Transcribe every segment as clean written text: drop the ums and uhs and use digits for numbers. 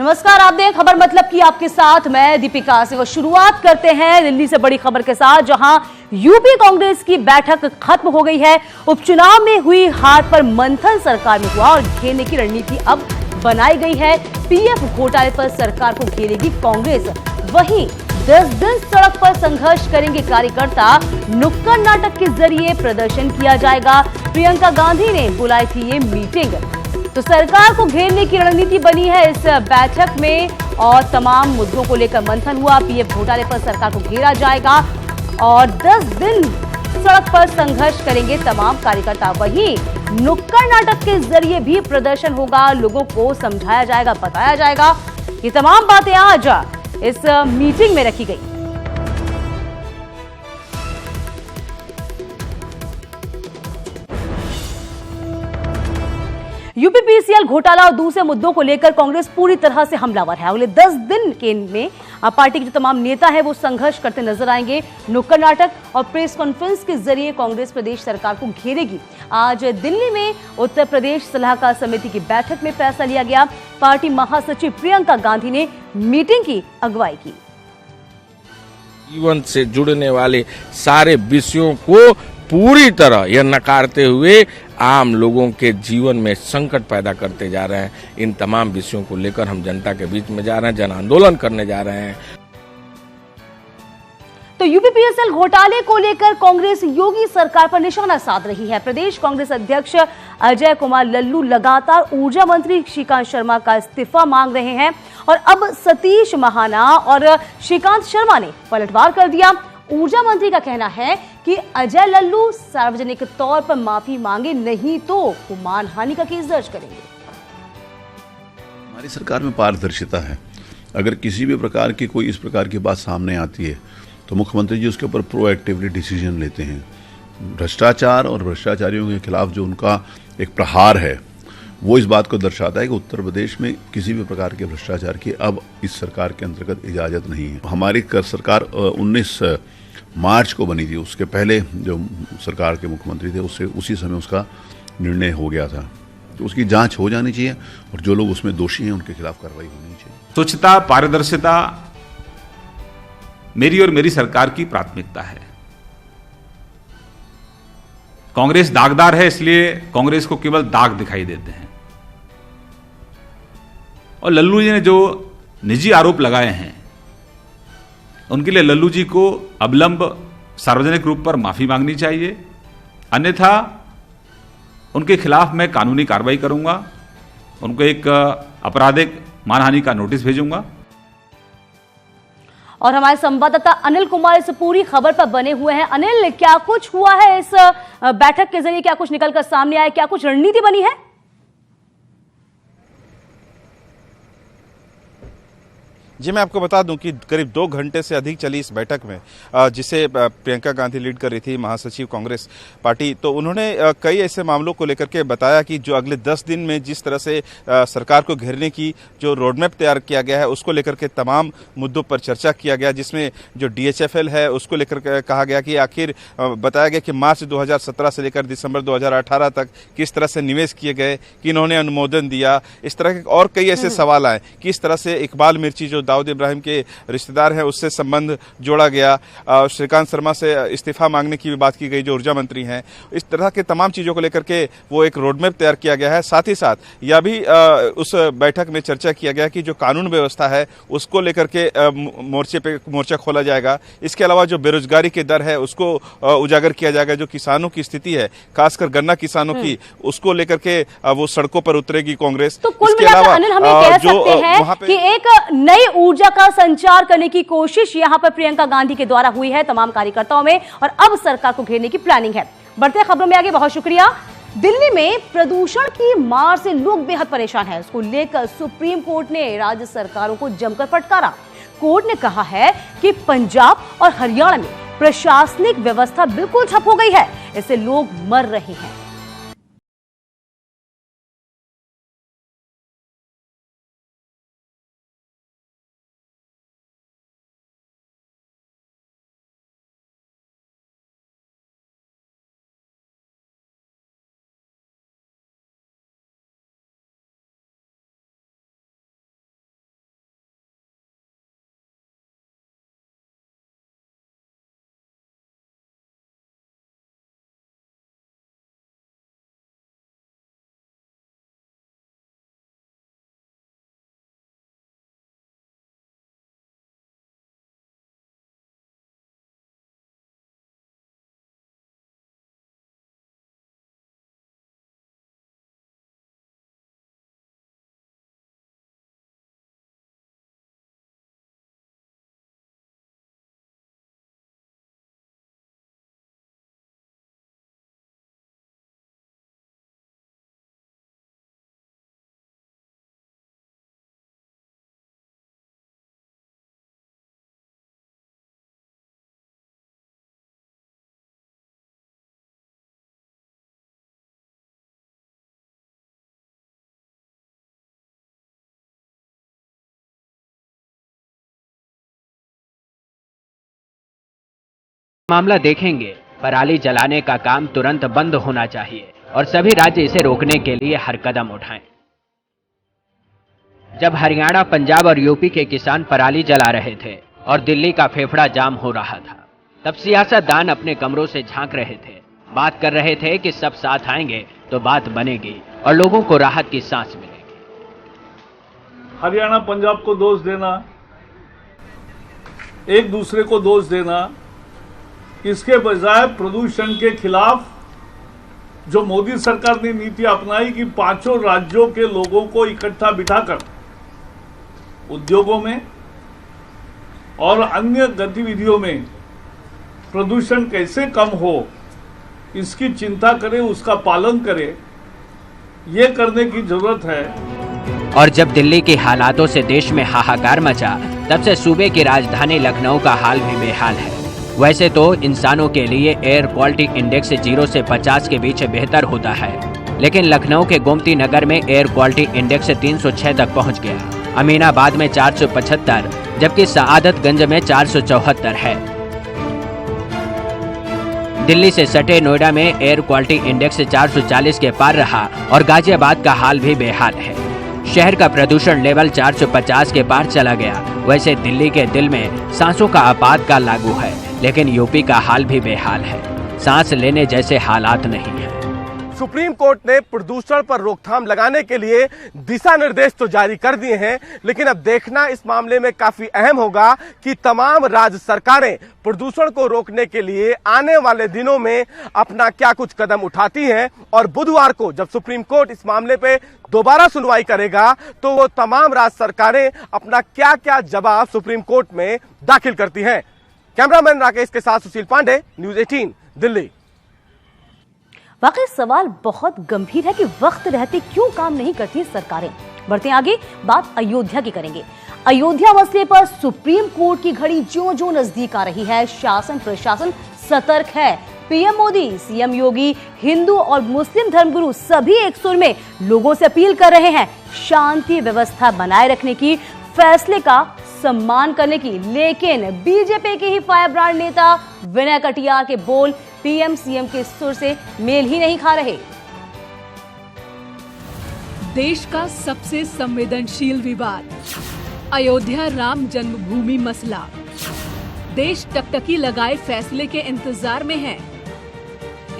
नमस्कार, आप देख खबर मतलब की आपके साथ मैं दीपिका सिंह। शुरुआत करते हैं दिल्ली से बड़ी खबर के साथ, जहां यूपी कांग्रेस की बैठक खत्म हो गई है। उपचुनाव में हुई हार पर मंथन सरकार में हुआ और घेरने की रणनीति अब बनाई गई है। पीएफ घोटाले पर सरकार को घेरेगी कांग्रेस। वहीं 10 दिन सड़क पर संघर्ष करेंगे कार्यकर्ता। नुक्कड़ नाटक के जरिए प्रदर्शन किया जाएगा। प्रियंका गांधी ने बुलाई थी ये मीटिंग। तो सरकार को घेरने की रणनीति बनी है इस बैठक में और तमाम मुद्दों को लेकर मंथन हुआ। पीएफ घोटाले पर सरकार को घेरा जाएगा और 10 दिन सड़क पर संघर्ष करेंगे तमाम कार्यकर्ता। वहीं नुक्कड़ नाटक के जरिए भी प्रदर्शन होगा, लोगों को समझाया जाएगा, बताया जाएगा। ये तमाम बातें आज इस मीटिंग में रखी गई। यूपीपीसीएल घोटाला और दूसरे मुद्दों को लेकर कांग्रेस पूरी तरह से हमलावर है। अगले 10 दिन के में पार्टी के जो तमाम नेता है वो संघर्ष करते नजर आएंगे। नुक्कड़ नाटक और प्रेस कॉन्फ्रेंस के जरिए कांग्रेस प्रदेश सरकार को घेरेगी। आज दिल्ली में उत्तर प्रदेश सलाहकार समिति की बैठक में फैसला लिया गया। पार्टी महासचिव प्रियंका गांधी ने मीटिंग की अगुवाई की। जीवन से जुड़ने वाले सारे विषयों को पूरी तरह यह नकारते हुए आम लोगों के जीवन में संकट पैदा करते जा रहे हैं। इन तमाम विषयों को लेकर हम जनता के बीच में जा रहे हैं, जन आंदोलन करने जा रहे हैं। तो यूपीपीसीएल घोटाले को लेकर कांग्रेस योगी सरकार पर निशाना साध रही है। प्रदेश कांग्रेस अध्यक्ष अजय कुमार लल्लू लगातार ऊर्जा मंत्री श्रीकांत शर्मा का इस्तीफा मांग रहे हैं और अब सतीश महाना और श्रीकांत शर्मा ने पलटवार कर दिया। ऊर्जा मंत्री का कहना है कि अजय लल्लू सार्वजनिक तौर पर माफी मांगे, नहीं तो वो मानहानि का केस दर्ज करेंगे। हमारी सरकार में पारदर्शिता है। अगर किसी भी प्रकार की कोई इस प्रकार की बात सामने आती है तो मुख्यमंत्री जी उसके ऊपर प्रोएक्टिवली डिसीजन लेते हैं। भ्रष्टाचार और भ्रष्टाचारियों के खिलाफ जो उनका एक प्रहार है वो इस बात को दर्शाता है कि उत्तर प्रदेश में किसी भी प्रकार के भ्रष्टाचार की अब इस सरकार के अंतर्गत इजाजत नहीं है। हमारी सरकार 19 मार्च को बनी थी। उसके पहले जो सरकार के मुख्यमंत्री थे उससे उसी समय उसका निर्णय हो गया था। तो उसकी जांच हो जानी चाहिए और जो लोग उसमें दोषी हैं उनके खिलाफ कार्रवाई होनी चाहिए। स्वच्छता, पारदर्शिता मेरी और मेरी सरकार की प्राथमिकता है। कांग्रेस दागदार है, इसलिए कांग्रेस को केवल दाग दिखाई देते हैं। और लल्लू जी ने जो निजी आरोप लगाए हैं उनके लिए लल्लू जी को अविलंब सार्वजनिक रूप पर माफी मांगनी चाहिए, अन्यथा उनके खिलाफ मैं कानूनी कार्रवाई करूंगा। उनको एक आपराधिक मानहानि का नोटिस भेजूंगा। और हमारे संवाददाता अनिल कुमार इस पूरी खबर पर बने हुए हैं। अनिल, क्या कुछ हुआ है इस बैठक के जरिए? क्या कुछ निकलकर सामने आया? क्या कुछ रणनीति बनी है? जी, मैं आपको बता दूं कि करीब 2 घंटे से अधिक चली इस बैठक में, जिसे प्रियंका गांधी लीड कर रही थी, महासचिव कांग्रेस पार्टी, तो उन्होंने कई ऐसे मामलों को लेकर के बताया कि जो अगले 10 दिन में जिस तरह से सरकार को घेरने की जो रोडमैप तैयार किया गया है उसको लेकर के तमाम मुद्दों पर चर्चा किया गया, जिसमें जो डीएचएफएल है उसको लेकर कहा गया कि आखिर बताया गया कि मार्च 2017 से लेकर दिसंबर 2018 तक किस तरह से निवेश किए गए, कि इन्होंने अनुमोदन दिया। इस तरह के और कई ऐसे सवाल आए। किस तरह से इकबाल मिर्ची जो दाऊद इब्राहिम के रिश्तेदार हैं उससे संबंध जोड़ा गया। श्रीकांत शर्मा से इस्तीफा मांगने की भी बात की गई जो ऊर्जा मंत्री हैं। इस तरह के तमाम चीजों को लेकर के वो एक रोडमैप तैयार किया गया है। साथ ही साथ यह भी उस बैठक में चर्चा किया गया कि जो कानून व्यवस्था है उसको लेकर के मोर्चा खोला जाएगा। इसके अलावा जो बेरोजगारी की दर है उसको उजागर किया जाएगा। जो किसानों की स्थिति है, खासकर गन्ना किसानों की, उसको लेकर के वो सड़कों पर उतरेगी कांग्रेस। तो कुल मिलाकर अनिल हम ये कह सकते हैं कि एक नई ऊर्जा का संचार करने की कोशिश यहां पर प्रियंका गांधी के द्वारा हुई है तमाम कार्यकर्ताओं में और अब सरकार को घेरने की प्लानिंग है। बढ़ते खबरों में आगे, बहुत शुक्रिया। दिल्ली में प्रदूषण की मार से लोग बेहद परेशान हैं। उसको लेकर सुप्रीम कोर्ट ने राज्य सरकारों को जमकर फटकारा। कोर्ट ने कहा है कि पंजाब और हरियाणा में प्रशासनिक व्यवस्था बिल्कुल ठप हो गई है, इससे लोग मर रहे हैं। मामला देखेंगे। पराली जलाने का काम तुरंत बंद होना चाहिए और सभी राज्य इसे रोकने के लिए हर कदम उठाएं। जब हरियाणा, पंजाब और यूपी के किसान पराली जला रहे थे और दिल्ली का फेफड़ा जाम हो रहा था, तब सियासतदान अपने कमरों से झांक रहे थे, बात कर रहे थे कि सब साथ आएंगे तो बात बनेगी और लोगों को राहत की सांस मिलेगी। हरियाणा, पंजाब को दोष देना, एक दूसरे को दोष देना, इसके बजाय प्रदूषण के खिलाफ जो मोदी सरकार ने नीति अपनाई कि पांचों राज्यों के लोगों को इकट्ठा बिठाकर उद्योगों में और अन्य गतिविधियों में प्रदूषण कैसे कम हो इसकी चिंता करें, उसका पालन करें, ये करने की जरूरत है। और जब दिल्ली के हालातों से देश में हाहाकार मचा, तब से सूबे की राजधानी लखनऊ का हाल भी बेहाल है। वैसे तो इंसानों के लिए एयर क्वालिटी इंडेक्स 0 से 50 के बीच बेहतर होता है, लेकिन लखनऊ के गोमती नगर में एयर क्वालिटी इंडेक्स 306 तक पहुंच गया। अमीनाबाद में 475, जबकि सआदतगंज में 474 है। दिल्ली से सटे नोएडा में एयर क्वालिटी इंडेक्स 440 के पार रहा और गाजियाबाद का हाल भी बेहाल है। शहर का प्रदूषण लेवल 450 के पार चला गया। वैसे दिल्ली के दिल में सांसों का आपातकाल लागू है, लेकिन यूपी का हाल भी बेहाल है। सांस लेने जैसे हालात नहीं है। सुप्रीम कोर्ट ने प्रदूषण पर रोकथाम लगाने के लिए दिशा निर्देश तो जारी कर दिए हैं, लेकिन अब देखना इस मामले में काफी अहम होगा कि तमाम राज्य सरकारें प्रदूषण को रोकने के लिए आने वाले दिनों में अपना क्या कुछ कदम उठाती हैं। और बुधवार को जब सुप्रीम कोर्ट इस मामले पे दोबारा सुनवाई करेगा तो वो तमाम राज्य सरकारें अपना क्या क्या जवाब सुप्रीम कोर्ट में दाखिल करती हैं। कैमरामैन राकेश के साथ सुशील पांडे, न्यूज़ 18 दिल्ली। वाकई सवाल बहुत गंभीर है कि वक्त रहते क्यों काम नहीं करती सरकारें। बढ़ते आगे, बात अयोध्या की करेंगे। अयोध्या मसले पर सुप्रीम कोर्ट की घड़ी ज्यों-ज्यों नजदीक आ रही है, शासन प्रशासन सतर्क है। पीएम मोदी, सीएम योगी, हिंदू और मुस्लिम धर्मगुरु सभी एक सुर में लोगों से अपील कर रहे हैं शांति व्यवस्था बनाए रखने की, फैसले का सम्मान करने की। लेकिन बीजेपी के ही फायर ब्रांड नेता विनय कटियार के बोल पीएम सीएम के सुर से मेल ही नहीं खा रहे। देश का सबसे संवेदनशील विवाद, अयोध्या राम जन्मभूमि मसला। देश टकटकी लगाए फैसले के इंतजार में है।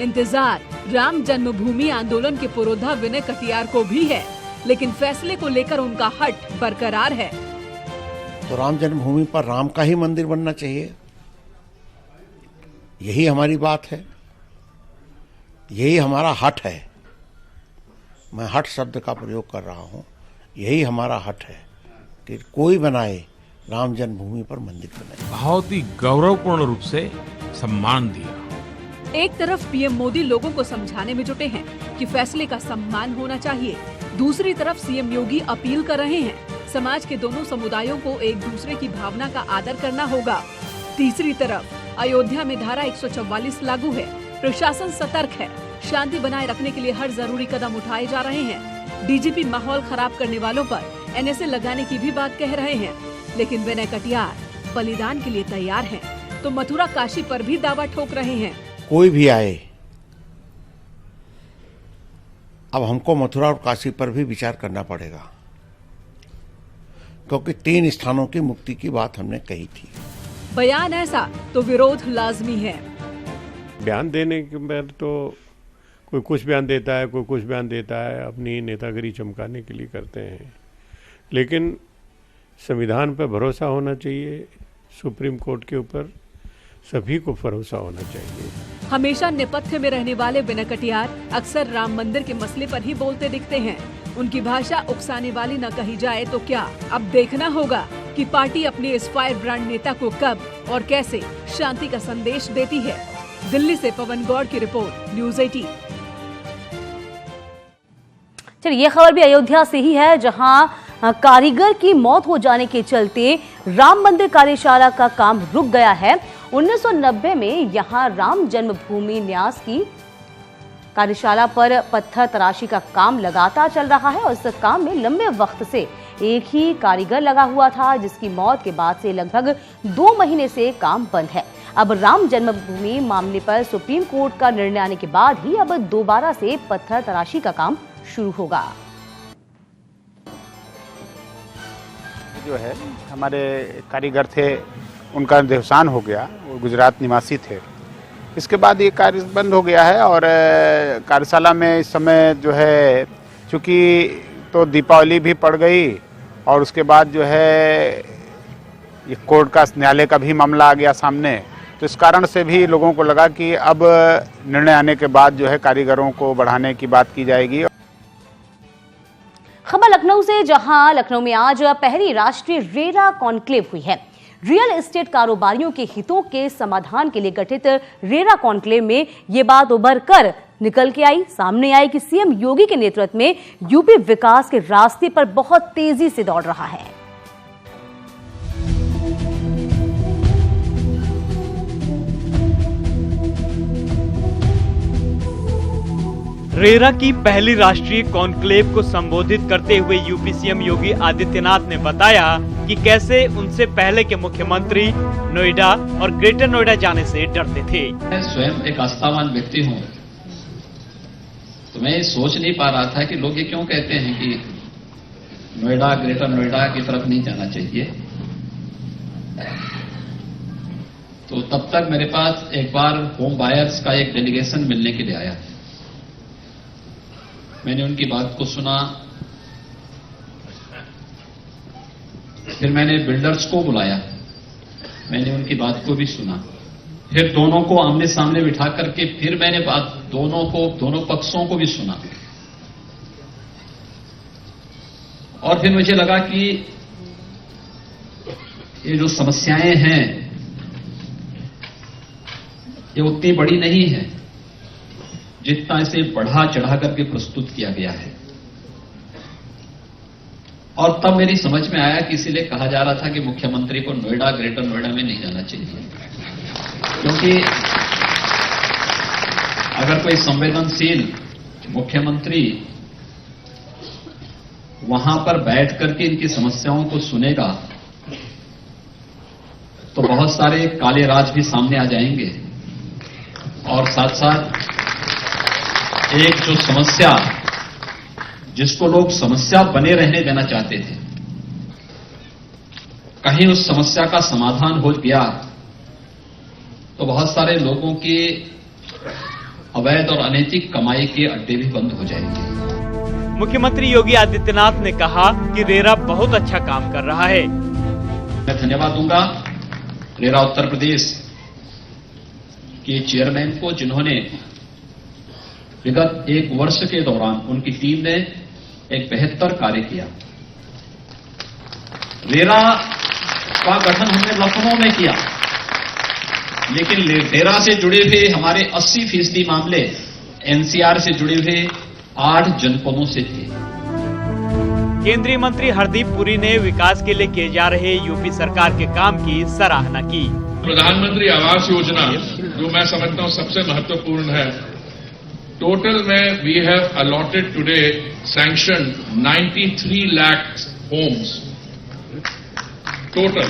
इंतजार राम जन्मभूमि आंदोलन के पुरोधा विनय कटियार को भी है, लेकिन फैसले को लेकर उनका हट बरकरार है। तो राम जन्मभूमि पर राम का ही मंदिर बनना चाहिए, यही हमारी बात है, यही हमारा हट है। मैं हट शब्द का प्रयोग कर रहा हूं। यही हमारा हट है कि कोई बनाए राम जन्मभूमि पर मंदिर बनाए। बहुत ही गौरवपूर्ण रूप से सम्मान दिया। एक तरफ पीएम मोदी लोगों को समझाने में जुटे हैं कि फैसले का सम्मान होना चाहिए, दूसरी तरफ सीएम योगी अपील कर रहे हैं समाज के दोनों समुदायों को एक दूसरे की भावना का आदर करना होगा। तीसरी तरफ अयोध्या में धारा 144 लागू है, प्रशासन सतर्क है, शांति बनाए रखने के लिए हर जरूरी कदम उठाए जा रहे हैं। डीजीपी माहौल खराब करने वालों पर एनएसए लगाने की भी बात कह रहे हैं, लेकिन विनय कटियार बलिदान के लिए तैयार हैं, तो मथुरा काशी पर भी दावा ठोक रहे हैं। कोई भी आए, अब हमको मथुरा और काशी पर भी विचार करना पड़ेगा, क्योंकि 3 स्थानों की मुक्ति की बात हमने कही थी। बयान ऐसा तो विरोध लाजमी है। बयान देने के बाद तो कोई कुछ बयान देता है, कोई कुछ बयान देता है, अपनी नेतागिरी चमकाने के लिए करते हैं, लेकिन संविधान पर भरोसा होना चाहिए, सुप्रीम कोर्ट के ऊपर सभी को भरोसा होना चाहिए। हमेशा नेपथ्य में रहने वाले विनय कटियार अक्सर राम मंदिर के मसले पर ही बोलते दिखते हैं। उनकी भाषा उकसाने वाली न कही जाए तो क्या, अब देखना होगा कि पार्टी अपने इस फायर ब्रांड नेता को कब और कैसे शांति का संदेश देती है। दिल्ली से पवन गौड़ की रिपोर्ट, न्यूज़ 18। चलिए, ये खबर भी अयोध्या से ही है, जहां कारीगर की मौत हो जाने के चलते राम मंदिर कार्यशाला का काम रुक गया है। 1990 में यहां राम जन्मभूमि न्यास की कार्यशाला पर पत्थर तराशी का काम लगातार चल रहा है और इस काम में लंबे वक्त से एक ही कारीगर लगा हुआ था, जिसकी मौत के बाद से लगभग 2 महीने से काम बंद है। अब राम जन्मभूमि मामले पर सुप्रीम कोर्ट का निर्णय आने के बाद ही अब दोबारा से पत्थर तराशी का काम शुरू होगा। जो है हमारे कारीगर थे, उनका देवसान हो गया, वो गुजरात निवासी थे। इसके बाद ये कार्य बंद हो गया है और कार्यशाला में इस समय जो है चूँकि तो दीपावली भी पड़ गई और उसके बाद जो है ये कोर्ट का न्यायालय का भी मामला आ गया सामने, तो इस कारण से भी लोगों को लगा कि अब निर्णय आने के बाद जो है कारीगरों को बढ़ाने की बात की जाएगी। खबर लखनऊ से, जहां लखनऊ में आज पहली राष्ट्रीय रेरा कॉन्क्लेव हुई है। रियल एस्टेट कारोबारियों के हितों के समाधान के लिए गठित रेरा कॉन्क्लेव में ये बात उभर कर निकल के आई, सामने आई कि सीएम योगी के नेतृत्व में यूपी विकास के रास्ते पर बहुत तेजी से दौड़ रहा है। रेरा की पहली राष्ट्रीय कॉन्क्लेव को संबोधित करते हुए यूपी सीएम योगी आदित्यनाथ ने बताया कि कैसे उनसे पहले के मुख्यमंत्री नोएडा और ग्रेटर नोएडा जाने से डरते थे। मैं स्वयं एक आस्थावान व्यक्ति हूँ, तो मैं सोच नहीं पा रहा था कि लोग ये क्यों कहते हैं कि नोएडा, ग्रेटर नोएडा की तरफ नहीं जाना चाहिए। तो तब तक मेरे पास एक बार होम बायर्स का एक डेलीगेशन मिलने के लिए आया। मैंने उनकी बात को सुना, फिर मैंने बिल्डर्स को बुलाया, मैंने उनकी बात को भी सुना, फिर दोनों को आमने सामने बिठा करके फिर मैंने बात दोनों पक्षों को भी सुना। और फिर मुझे लगा कि ये जो समस्याएं हैं ये उतनी बड़ी नहीं है जितना इसे बढ़ा चढ़ा करके प्रस्तुत किया गया है। और तब मेरी समझ में आया कि इसीलिए कहा जा रहा था कि मुख्यमंत्री को नोएडा, ग्रेटर नोएडा में नहीं जाना चाहिए, क्योंकि अगर कोई संवेदनशील मुख्यमंत्री वहां पर बैठ करके इनकी समस्याओं को सुनेगा तो बहुत सारे काले राज भी सामने आ जाएंगे और साथ साथ एक जो समस्या जिसको लोग समस्या बने रहने देना चाहते थे, कहीं उस समस्या का समाधान हो गया तो बहुत सारे लोगों के अवैध और अनैतिक कमाई के अड्डे भी बंद हो जाएंगे। मुख्यमंत्री योगी आदित्यनाथ ने कहा कि रेरा बहुत अच्छा काम कर रहा है। मैं धन्यवाद दूंगा रेरा उत्तर प्रदेश के चेयरमैन को, जिन्होंने विगत एक वर्ष के दौरान उनकी टीम ने एक बेहतर कार्य किया। रेरा का गठन हमने लखनऊ में किया, लेकिन रेरा से जुड़े हुए हमारे 80% मामले एनसीआर से जुड़े हुए 8 जनपदों से थे। केंद्रीय मंत्री हरदीप पुरी ने विकास के लिए किए जा रहे यूपी सरकार के काम की सराहना की। प्रधानमंत्री आवास योजना जो मैं समझता हूं सबसे महत्वपूर्ण है, टोटल में we have allotted today sanction 93 lakh homes total,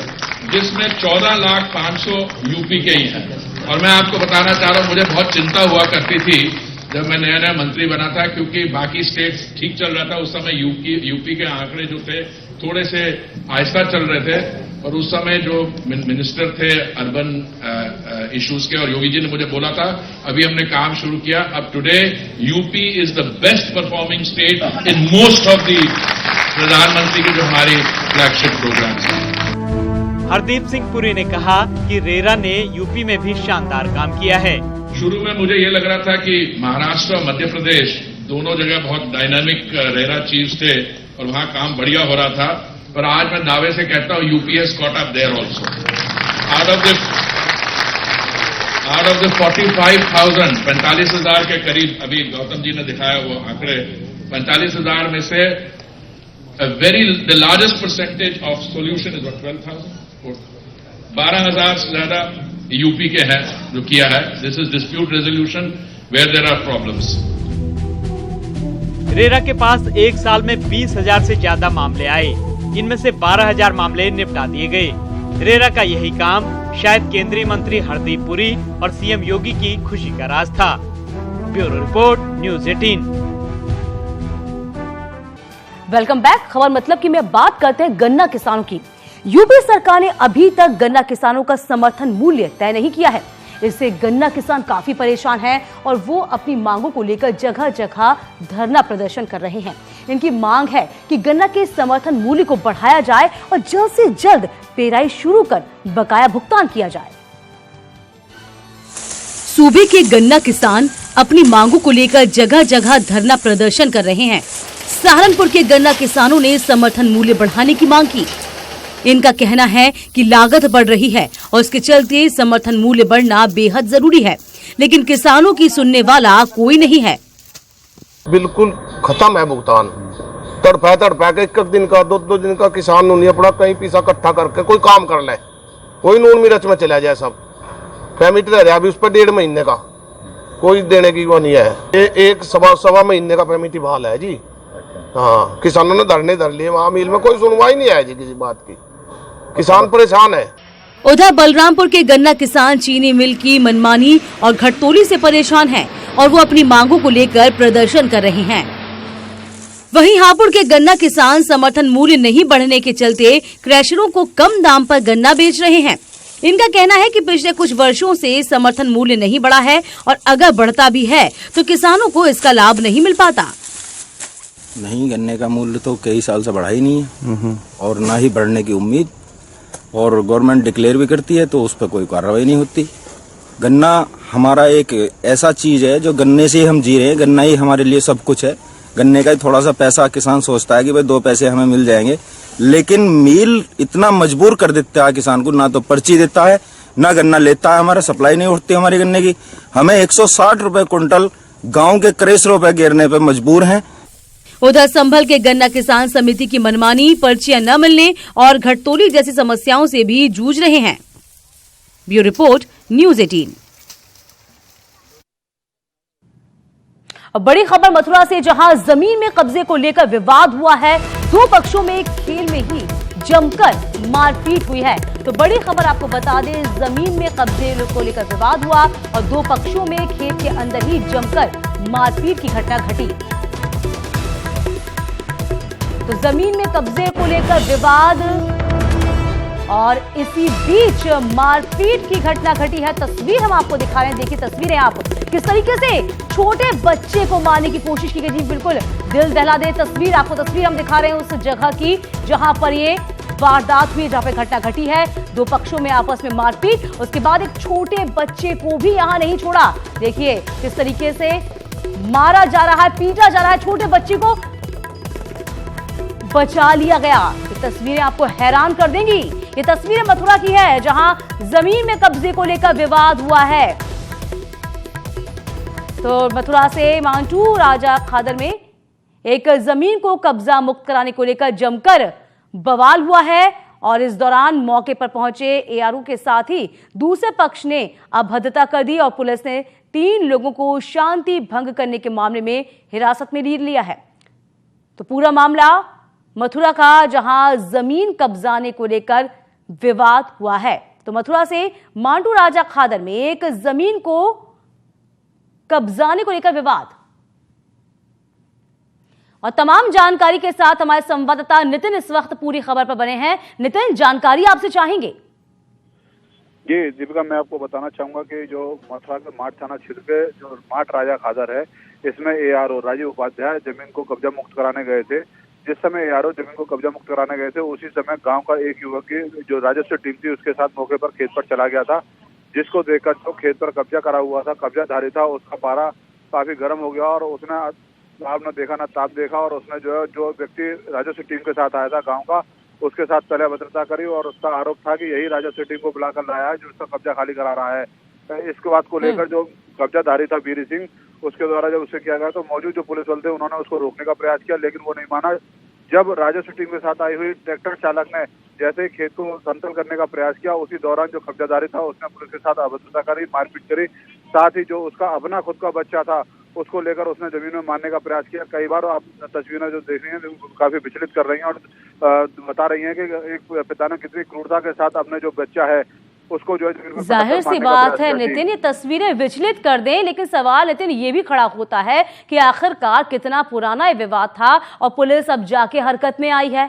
जिसमें 14,500,000 यूपी के ही हैं। और मैं आपको बताना चाह रहा हूं, मुझे बहुत चिंता हुआ करती थी जब मैं नया नया मंत्री बना था, क्योंकि बाकी स्टेट्स ठीक चल रहा था उस समय, यूपी के आंकड़े जो थे थोड़े से आहिस्ता चल रहे थे, और उस समय जो मिनिस्टर थे अर्बन इश्यूज के, और योगी जी ने मुझे बोला था अभी हमने काम शुरू किया। अब today UP is the best performing state in most of the प्रधानमंत्री की जो हमारी फ्लैगशिप प्रोग्राम है। हरदीप सिंह पुरी ने कहा कि रेरा ने यूपी में भी शानदार काम किया है। शुरू में मुझे ये लग रहा था कि महाराष्ट्र और मध्य प्रदेश दोनों जगह बहुत डायनामिक रेरा चीफ्स थे और वहां काम बढ़िया हो रहा था, पर आज मैं दावे से कहता हूं UP has caught up there also. Out of the 45,000 के करीब, अभी गौतम जी ने दिखाया वो आंकड़े, 45,000 में से the largest percentage of solution is 12,000, 12,000 से ज्यादा यूपी के हैं जो किया है। This is dispute resolution where there are problems. RERA के पास एक साल में 20,000 से ज्यादा मामले आए, इनमें से 12,000 मामले निपटा दिए गए। रेरा का यही काम शायद केंद्रीय मंत्री हरदीप पुरी और सीएम योगी की खुशी का राज था। Bureau report, news 18। Welcome back. खबर मतलब की मैं बात करते हैं गन्ना किसानों की। यूपी सरकार ने अभी तक गन्ना किसानों का समर्थन मूल्य तय नहीं किया है। इससे गन्ना किसान काफी परेशान हैं और वो अपनी मांगों को लेकर जगह जगह धरना प्रदर्शन कर रहे हैं। इनकी मांग है कि गन्ना के समर्थन मूल्य को बढ़ाया जाए और जल्द से जल्द पेराई शुरू कर बकाया भुगतान किया जाए। सूबे के गन्ना किसान अपनी मांगों को लेकर जगह जगह धरना प्रदर्शन कर रहे हैं। सहारनपुर के गन्ना किसानों ने समर्थन मूल्य बढ़ाने की मांग की। इनका कहना है कि लागत बढ़ रही है और इसके चलते समर्थन मूल्य बढ़ना बेहद जरूरी है, लेकिन किसानों की सुनने वाला कोई नहीं है। बिल्कुल खत्म है भुगतान। तड़पा के एक दिन का 2 दिन का किसान नहीं पड़ा, कहीं पैसा इकट्ठा करके कोई काम कर ले, कोई नून मिर्च में चला जाए। सब पेमेंट रह रहा अभी उस पर 1.5 महीने का, कोई देने की वो नहीं है। ये एक सवा महीने का पेमेंट ही बहाल है जी। हाँ, किसानों ने धरने धर लिए, वहाँ मिल में कोई सुनवाई नहीं है जी किसी बात की। किसान परेशान है। उधर बलरामपुर के गन्ना किसान चीनी मिल की मनमानी और घटतोली से परेशान हैं और वो अपनी मांगों को लेकर प्रदर्शन कर रहे हैं। वहीं हापुड़ के गन्ना किसान समर्थन मूल्य नहीं बढ़ने के चलते क्रैशरों को कम दाम पर गन्ना बेच रहे हैं। इनका कहना है कि पिछले कुछ वर्षों से समर्थन मूल्य नहीं बढ़ा है और अगर बढ़ता भी है तो किसानों को इसका लाभ नहीं मिल पाता। नहीं, गन्ने का मूल्य तो कई साल से बढ़ा ही नहीं है और ना ही बढ़ने की उम्मीद, और गवर्नमेंट डिक्लेयर भी करती है तो उस पर कोई कार्रवाई नहीं होती। गन्ना हमारा एक ऐसा चीज है जो गन्ने से ही हम जी रहे हैं, गन्ना ही हमारे लिए सब कुछ है। गन्ने का ही थोड़ा सा पैसा किसान सोचता है कि भाई 2 पैसे हमें मिल जाएंगे, लेकिन मिल इतना मजबूर कर देता है किसान को, ना तो पर्ची देता है ना गन्ना लेता है, हमारा सप्लाई नहीं उठती हमारी गन्ने की। हमें 160 रुपए क्विंटल गाँव के क्रैशरों पे गिरने पे मजबूर हैं। उधर संभल के गन्ना किसान समिति की मनमानी, पर्चियां न मिलने और घटतोली जैसी समस्याओं से भी जूझ रहे हैं। Bureau report, news 18। बड़ी खबर मथुरा से, जहां जमीन में कब्जे को लेकर विवाद हुआ है। 2 पक्षों में खेल में ही जमकर मारपीट हुई है। तो बड़ी खबर आपको बता दें, जमीन में कब्जे को लेकर विवाद हुआ और 2 पक्षों में खेत के अंदर ही जमकर मारपीट की घटना घटी। तो जमीन में कब्जे को लेकर विवाद और इसी बीच मारपीट की घटना घटी है। तस्वीर हम आपको दिखा रहे हैं, देखिए तस्वीरें आप, किस तरीके से छोटे बच्चे को मारने की कोशिश की गई थी। बिल्कुल दिल दहला दे तस्वीर, आपको तस्वीर हम दिखा रहे हैं उस जगह की जहां पर ये वारदात हुई, जहां पर घटना घटी है। 2 पक्षों में आपस में मारपीट, उसके बाद एक छोटे बच्चे को भी यहां नहीं छोड़ा। देखिए किस तरीके से मारा जा रहा है, पीटा जा रहा है, छोटे बच्चे को बचा लिया गया। ये तस्वीरें आपको हैरान कर देंगी। ये तस्वीरें मथुरा की है, जहां जमीन में कब्जे को लेकर विवाद हुआ है। तो मथुरा से मांटू राजा खादर में एक जमीन को कब्जा मुक्त कराने को लेकर जमकर बवाल हुआ है और इस दौरान मौके पर पहुंचे एआरओ के साथ ही दूसरे पक्ष ने अभद्रता कर दी और पुलिस ने 3 लोगों को शांति भंग करने के मामले में हिरासत में लिया है। तो पूरा मामला मथुरा का, जहां जमीन कब्जाने को लेकर विवाद हुआ है। तो मथुरा से मांटू राजा खादर में एक जमीन को कब्जाने को लेकर विवाद, और तमाम जानकारी के साथ हमारे संवाददाता नितिन इस वक्त पूरी खबर पर बने हैं। नितिन, जानकारी आपसे चाहेंगे। जी दीपिका, मैं आपको बताना चाहूंगा कि जो मथुरा के माठ थाना क्षेत्र के जो माठ राजा खादर है, इसमें एआरओ राजीव उपाध्याय जमीन को कब्जा मुक्त कराने गए थे। जिस समय एआरओ जमीन को कब्जा मुक्त कराने गए थे, उसी समय गांव का एक युवक की जो राजस्व टीम थी उसके साथ मौके पर खेत पर चला गया था, जिसको देखकर जो खेत पर कब्जा करा हुआ था, कब्जाधारी था, उसका पारा काफी गर्म हो गया और उसने साहब ने देखा ना ताप देखा और उसने जो व्यक्ति राजस्व टीम के साथ आया था गाँव का, उसके साथ पहले अभद्रता करी और उसका आरोप था कि यही राजस्व टीम को बुलाकर लाया है जो उसका कब्जा खाली करा रहा है। इसके बात को लेकर जो कब्जाधारी था बीरी सिंह, उसके द्वारा जब उससे किया गया तो मौजूद जो पुलिस बल थे उन्होंने उसको रोकने का प्रयास किया, लेकिन वो नहीं माना। जब राजस्व टीम के साथ आई हुई ट्रैक्टर चालक ने जैसे ही खेत को समतल करने का प्रयास किया, उसी दौरान जो कब्जाधारी था उसने पुलिस के साथ अभद्रता करी, मारपीट करी, साथ ही जो उसका अपना खुद का बच्चा था उसको लेकर उसने जमीन में मारने का प्रयास किया। कई बार आप तस्वीरें जो देख रही हैं काफी विचलित कर रही हैं और बता रही हैं कि एक पिता ने कितनी क्रूरता के साथ अपने जो बच्चा है उसको जो है जाहिर सी बात है नितिन, ये तस्वीरें विचलित कर दें, लेकिन सवाल नितिन ये भी खड़ा होता है कि आखिरकार कितना पुराना ये विवाद था और पुलिस अब जाके हरकत में आई है।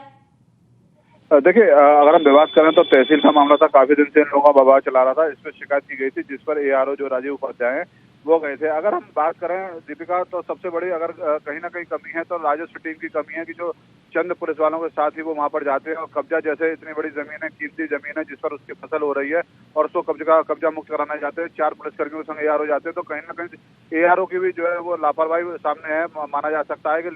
देखिए, अगर हम विवाद करें तो तहसील का मामला था, काफी दिन से इन लोगों का विवाद चला रहा था, इस पर शिकायत की गई थी जिस पर ARO जो राजीव उपाध्याय हैं वो गए थे। अगर हम बात करें दीपिका, तो सबसे बड़ी अगर कहीं ना कहीं कमी है तो राजस्व टीम की कमी है कि जो चंद पुलिस वालों के साथ ही वो वहां पर जाते हैं और कब्जा, जैसे इतनी बड़ी जमीन है, कीमती जमीन है जिस पर उसकी फसल हो रही है और उसको कब्जा मुक्त कराना चाहते हैं, 4 पुलिसकर्मियों के संग ARO जाते हैं, तो कहीं ना कहीं ARO की भी जो है वो लापरवाही सामने है। माना जा सकता है कि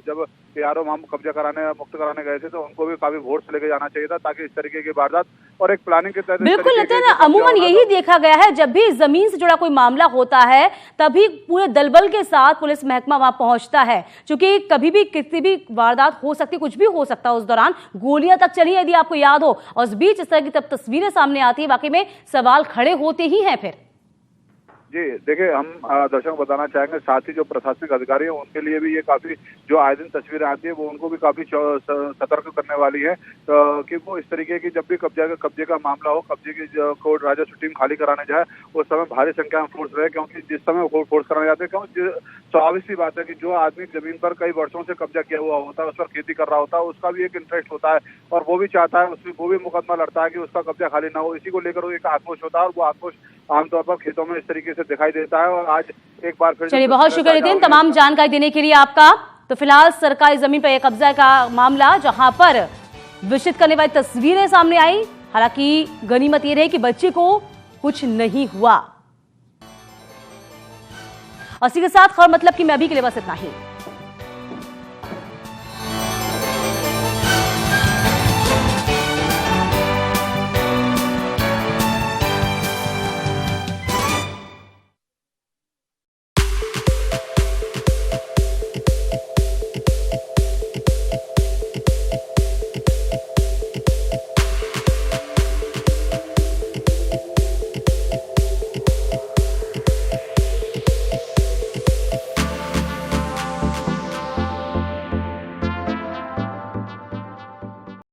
जब ARO वहां कब्जा कराने मुक्त कराने गए थे तो उनको भी काफी वोट से लेके जाना चाहिए था ताकि इस तरीके की वारदात और एक प्लानिंग के तहत। बिल्कुल नितिन, अमूमन यही देखा गया है जब भी जमीन से जुड़ा कोई मामला होता है तभी पूरे दलबल के साथ पुलिस महकमा वहां पहुंचता है, क्योंकि कभी भी किसी भी वारदात हो सकती, कुछ भी हो सकता है। उस दौरान गोलियां तक चली यदि आपको याद हो, और उस बीच इस तरह की तब तस्वीरें सामने आती है, वाकई में सवाल खड़े होते ही हैं। फिर जी देखिए, हम दर्शकों को बताना चाहेंगे, साथ ही जो प्रशासनिक अधिकारी हैं उनके लिए भी ये काफी जो आए दिन तस्वीरें आती है वो उनको भी काफी सतर्क करने वाली है कि वो इस तरीके की जब भी कब्जे का मामला हो, कब्जे की को राजस्व टीम खाली कराने जाए उस समय भारी संख्या में फोर्स रहे, क्योंकि जिस समय फोर्स कराने जाते हैं, क्योंकि स्वाभाविक सी बात है कि जो आदमी जमीन पर कई वर्षों से कब्जा किया हुआ होता है, उस पर खेती कर रहा होता है, उसका भी एक इंटरेस्ट होता है और वो भी चाहता है, उसमें वो भी मुकदमा लड़ता है कि उसका कब्जा खाली ना हो। इसी को लेकर वो एक आक्रोश होता है और वो आक्रोश आमतौर पर खेतों में इस तरीके से दिखाई देता है। और आज एक बार फिर चलिए, बहुत शुक्रिया नितिन तमाम जानकारी देने के लिए आपका। तो फिलहाल सरकारी जमीन पर एक कब्जा का मामला जहां पर विचलित करने वाली तस्वीरें सामने आई, हालांकि गनीमत ये रही कि बच्चे को कुछ नहीं हुआ। और इसी के साथ खबर मतलब कि मैं अभी के लिए बस इतना ही।